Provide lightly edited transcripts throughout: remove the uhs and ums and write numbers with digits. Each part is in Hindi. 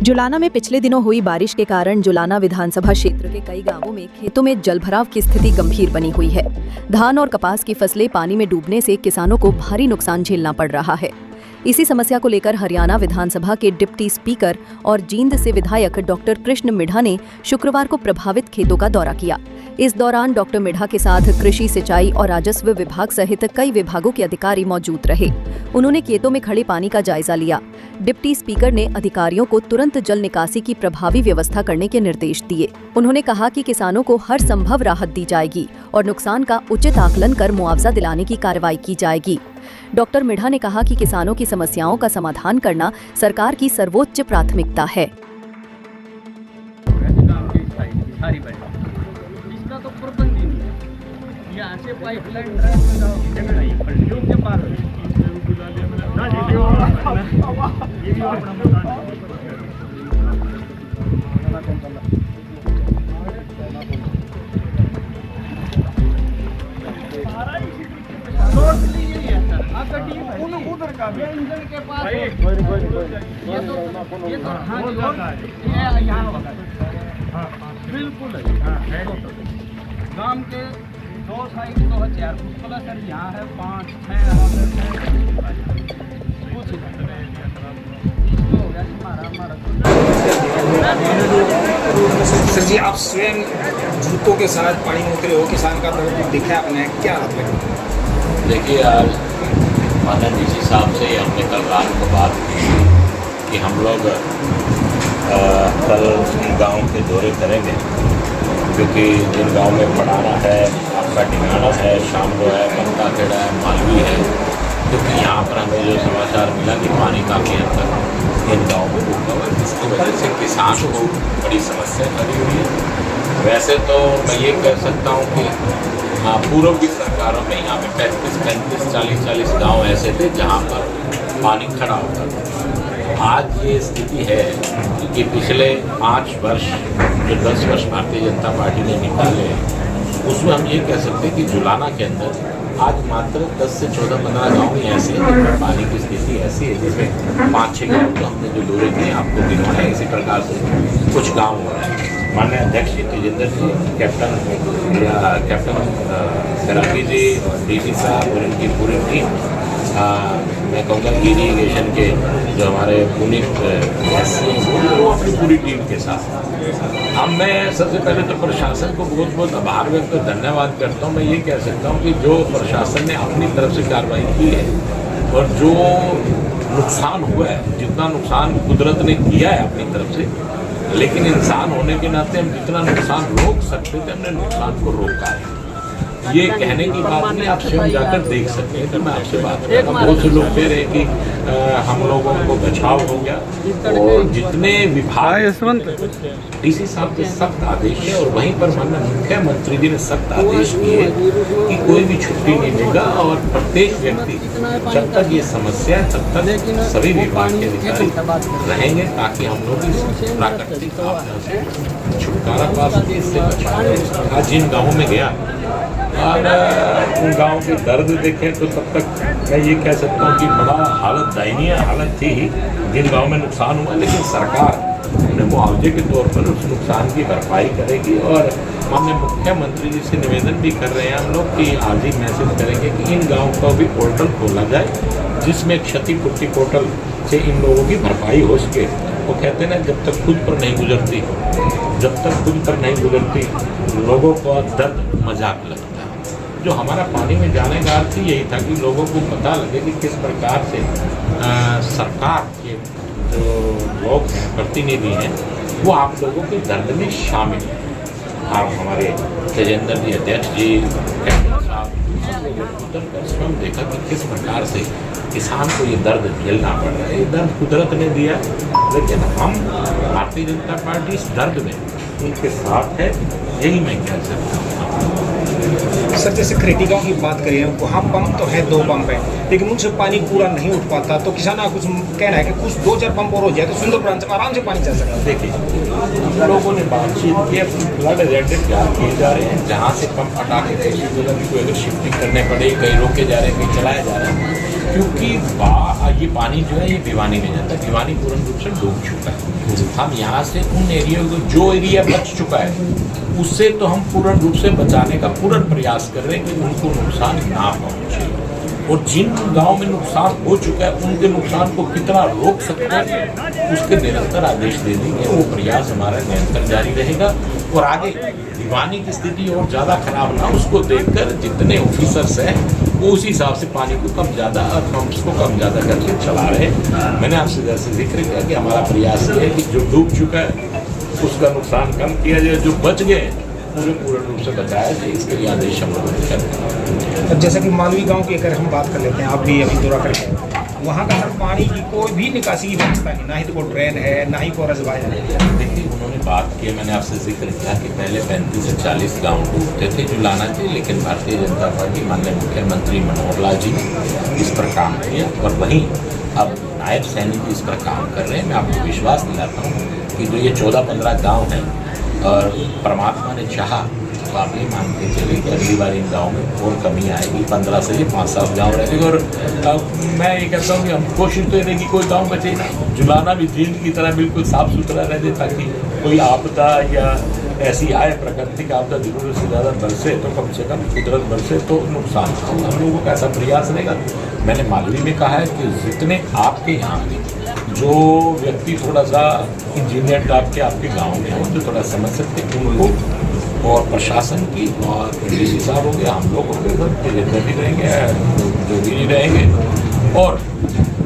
जुलाना में पिछले दिनों हुई बारिश के कारण जुलाना विधानसभा क्षेत्र के कई गांवों में खेतों में जलभराव की स्थिति गंभीर बनी हुई है। धान और कपास की फसलें पानी में डूबने से किसानों को भारी नुकसान झेलना पड़ रहा है। इसी समस्या को लेकर हरियाणा विधानसभा के डिप्टी स्पीकर और जींद से विधायक डॉक्टर कृष्ण मिढ़ा ने शुक्रवार को प्रभावित खेतों का दौरा किया। इस दौरान डॉक्टर मिढ़ा के साथ कृषि, सिंचाई और राजस्व विभाग सहित कई विभागों के अधिकारी मौजूद रहे। उन्होंने खेतों में खड़े पानी का जायजा लिया। डिप्टी स्पीकर ने अधिकारियों को तुरंत जल निकासी की प्रभावी व्यवस्था करने के निर्देश दिए। उन्होंने कहा कि किसानों को हर संभव राहत दी जाएगी और नुकसान का उचित आकलन कर मुआवजा दिलाने की कार्रवाई की जाएगी। डॉक्टर मिढ़ा ने कहा कि किसानों की समस्याओं का समाधान करना सरकार की सर्वोच्च प्राथमिकता है। इसका तो प्रबंध ही नहीं है। यहाँ से पाइपलाइन योग्य पार उधर का भी इंजन के पास ये तो हाँ यहाँ बिल्कुल है। गांव के 2 साइड तो है 4 फुट प्लस सर यहाँ है 5 6 सर जी, आप स्वयं जूतों के साथ पानी में उतरे हो, किसान का दर्द दिखा आपने, क्या हाथ लगे? देखिए, आज माननीय डीसी साहब से हमने कल रात को बात की कि हम लोग कल गांव के दौरे करेंगे, क्योंकि जिन गांव में पड़ाना है, आपका ढिंगाना है, शामलो है, बनता खेड़ा है, मालवी है, क्योंकि यहाँ पर हमें जो समाचार मिला कि पानी काफ़ी हद तक इन गाँव में रुका हुआ है, जिसकी वजह से किसान को बड़ी समस्या खड़ी हुई है। वैसे तो मैं ये कह सकता हूँ कि हाँ, पूर्व की सरकारों में यहाँ पे 35, 40 गांव ऐसे थे जहाँ पर पानी खड़ा होता था। आज ये स्थिति है कि पिछले 5 वर्ष जो 10 वर्ष भारतीय जनता पार्टी ने निकाले, उसमें हम ये कह सकते हैं कि जुलाना के अंदर आज मात्र 10 से 14-15 गाँव ही ऐसे हैं। पानी की स्थिति ऐसी है जिसमें 5-6 गाँव तो हमने जो दौरे किए आपको गिनवाया। इसी प्रकार से कुछ गाँव हो रहे हैं। माननीय अध्यक्ष जी तेजेंद्र जी, कैप्टन सराफी जी, डीसी साहब और इनकी पूरी टीम, मैं कहूँगा कि इरीगेशन के जो हमारे पुनीत एससी वो अपनी पूरी टीम के साथ अब मैं सबसे पहले तो प्रशासन को बहुत बहुत आभार व्यक्त और धन्यवाद करता हूँ। मैं ये कह सकता हूँ कि जो प्रशासन ने अपनी तरफ से कार्रवाई की है और जो नुकसान हुआ है, जितना नुकसान कुदरत ने किया है अपनी तरफ से, लेकिन इंसान होने के नाते हम जितना नुकसान रोक सकते थे हमने नुकसान को रोका है। ये कहने की बात नहीं, आप स्वयं जाकर देख सकते हैं। तो मैं आपसे बात कर रहा हूँ, बहुत से लोग कह रहे हैं कि हम लोगों को बचाव हो गया, और जितने विभाग डीसी साहब के सख्त आदेश है और वहीं पर माननीय मुख्यमंत्री जी ने सख्त आदेश दिए कि कोई भी छुट्टी नहीं देगा और प्रत्येक व्यक्ति जब तक ये समस्या है तब तक सभी विभाग के अधिकारी रहेंगे, ताकि हम लोग इस प्राकृतिक आपदा से छुटकारा पा सके, इससे बचाव। आज जिन गाँवों में गया और उन गाँव के दर्द देखें तो तब तक मैं ये कह सकता हूँ कि बड़ा हालत दयनीय हालत थी जिन गाँव में नुकसान हुआ, लेकिन सरकार उन्हें मुआवजे के तौर पर उस नुकसान की भरपाई करेगी। और माननीय मुख्यमंत्री जी से निवेदन भी कर रहे हैं हम लोग कि आज ही मैसेज करेंगे कि इन गाँव का भी पोर्टल खोला जाए, जिसमें क्षतिपूर्ति पोर्टल से इन लोगों की भरपाई हो सके। वो कहते हैं ना, जब तक खुद पर नहीं गुजरती, लोगों को दर्द मजाक लगता है। जो हमारा पानी में जाने का अर्थ यही था कि लोगों को पता लगे कि किस प्रकार से सरकार के जो लोग हैं, प्रतिनिधि हैं, वो आप लोगों के दर्द में शामिल हैं। आप हमारे तेजेंद्र जी, अध्यक्ष जी, कैप्टन साहब, उतर कर स्वयं देखा कि किस प्रकार से किसान को ये दर्द झेलना पड़ रहा है। ये दर्द कुदरत ने दिया, लेकिन हम भारतीय जनता पार्टी इस दर्द में उनके साथ है, यही मैं कह सकता हूँ। सर, जैसे खरेटी गाँव की बात करें, वहाँ पंप तो है, 2 पंप है, लेकिन उनसे पानी पूरा नहीं उठ पाता, तो किसान का कुछ कहना है कि कुछ 2-4 पंप और हो जाए तो सुंदरबन से आराम से पानी चल सकता है। देखिए, हम लोगों ने बातचीत की, फ्लड एजेंडेड क्या किए जा रहे हैं, जहाँ से पंप हटा के दूसरी जगह भी कोई अगर शिफ्टिंग करने पड़े, कहीं रोके जा रहे हैं, कहीं चलाए जा रहे हैं, क्योंकि ये पानी जो है ये भिवानी में जाता है। भिवानी पूर्ण रूप से डूब चुका है। हम यहाँ से उन एरिया को, जो एरिया बच चुका है उससे तो हम पूर्ण रूप से बचाने का पूर्ण प्रयास कर रहे हैं कि उनको नुकसान ना पहुँचे, और जिन गांव में नुकसान हो चुका है उनके नुकसान को कितना रोक सकते हैं उसके निरंतर आदेश दे देंगे। वो प्रयास हमारा निरंतर जारी रहेगा, और आगे दीवानी की स्थिति और ज़्यादा खराब ना उसको देखकर जितने ऑफिसर्स हैं वो उसी हिसाब से पानी को कम ज़्यादा और पंप्स को कम ज़्यादा करके चला रहे हैं। मैंने आपसे जैसे जिक्र किया कि हमारा प्रयास ये है कि जो डूब चुका है उसका नुकसान कम किया जाए, जो बच गए पूर्ण रूप से बचाया जाए, इसके लिए आदेश हम लोगों ने कर दिया। अब जैसा कि मालवी गांव की अगर हम बात कर लेते हैं, आप भी अभी दौरा करके वहाँ का सर पानी की कोई भी निकासी की व्यवस्था नहीं, ना ही तो कोई ड्रेन है ना ही कोई रजवाया है। देखिए उन्होंने बात की, मैंने आपसे जिक्र किया कि पहले 35 से 40 गाँव डूबते थे जुलाना के, लेकिन भारतीय जनता पार्टी माननीय मुख्यमंत्री मनोहर लाल जी ने इस पर काम किया, और वहीं अब नायब सैनिक इस पर काम कर रहे हैं। मैं आपको विश्वास दिलाता हूँ कि जो ये 14-15 गाँव हैं और परमात्मा ने चाहा तो आप ये मान के चलिए कि अगली बार इन गाँव में और कमी आएगी, 15 से 5-7 गाँव रहेंगे। और मैं ये कहता हूँ कि हम कोशिश तो ये रहेगी कोई गाँव बचे ना, जुलाना भी झील की तरह बिल्कुल साफ सुथरा रह दे, ताकि कोई आपदा या ऐसी आए प्राकृतिक आपदा जरूरत से ज़्यादा बरसे तो कम से कम कुदरत बरसे तो नुकसान हो। हम लोगों का ऐसा प्रयास रहेगा। मैंने मालवी में कहा है कि जितने आपके यहाँ पे जो व्यक्ति थोड़ा सा इंजीनियर टाइप के आपके गाँव में हो, जो थोड़ा समझ सकते हैं उनको, और प्रशासन की, और डीसी साहब हो गया, हम लोग हो गए, सब तेजेंद्र भी रहेंगे, जोगी जी रहेंगे, और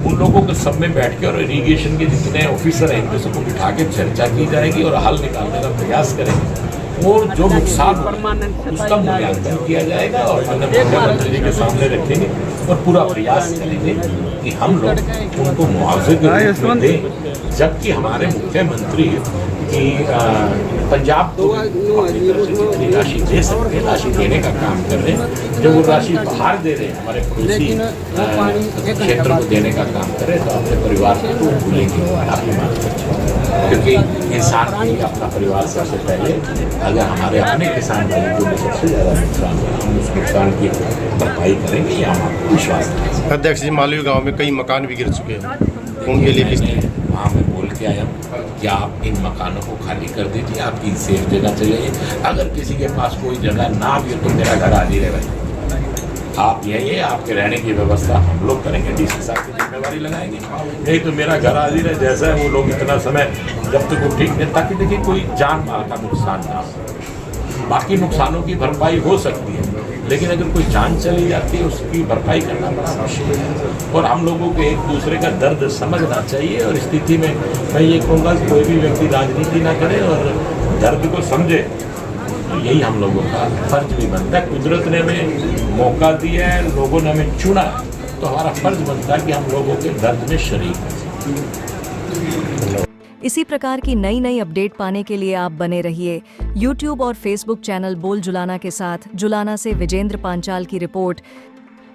उन लोगों के सब में बैठ के और इरीगेशन के जितने ऑफिसर हैं इनमें सबको बिठा के चर्चा की जाएगी और हल निकालने का प्रयास करेंगे, और जो नुकसान होगा उसका मूल्यांकन किया जाएगा और माननीय मुख्यमंत्री जी के सामने रखेंगे, और पूरा प्रयास करेंगे कि हम लोग उनको मुआवजे के रूप में दें। जबकि हमारे मुख्यमंत्री की पंजाब को अपनी तरफ से जितनी राशि दे सकते हैं राशि देने का काम कर रहे हैं, जब वो राशि बाहर दे रहे हैं हमारे पड़ोसी क्षेत्र को देने का काम कर रहे हैं, तो अपने परिवार को भूलेंगे आपकी बात, क्योंकि इंसान के लिए अपना परिवार सबसे पहले। अगर हमारे अपने किसान भाई को सबसे ज़्यादा नुकसान हुआ, हम उस नुकसान की भरपाई करेंगे, ये हम आपको विश्वास दें। अध्यक्ष जी, मालवी गांव में कई मकान भी गिर चुके हैं, उनके लिए किस वहाँ मैं बोल के आया हूँ कि आप इन मकानों को खाली कर दीजिए, आपकी सेफ जगह चले जाइए। अगर किसी के पास कोई जगह ना भी हो तो मेरा घर हाजिर है भाई, आप यही है, आपके रहने की व्यवस्था हम लोग करेंगे, डीसी साहब की जिम्मेवारी लगाएंगे, नहीं तो मेरा घर हाजिर है। जैसा है वो लोग इतना समय जब तक वो ठीक नहीं, ताकि देखिए कोई जान माल का नुकसान ना हो। बाकी नुकसानों की भरपाई हो सकती है, लेकिन अगर कोई जान चली जाती है उसकी भरपाई करना बड़ा मुश्किल है, और हम लोगों को एक दूसरे का दर्द समझना चाहिए। और स्थिति में मैं ये कहूँगा कि कोई भी व्यक्ति राजनीति ना करे और दर्द को समझे, तो यही हम लोगों का फर्ज भी बनता है। कुदरत ने हमें मौका दिया है, लोगों ने हमें चुना है, तो हमारा फर्ज बनता है कि हम लोगों के दर्द में शरीक हों। इसी प्रकार की नई नई अपडेट पाने के लिए आप बने रहिए YouTube और Facebook चैनल बोल जुलाना के साथ। जुलाना से विजेंद्र पांचाल की रिपोर्ट।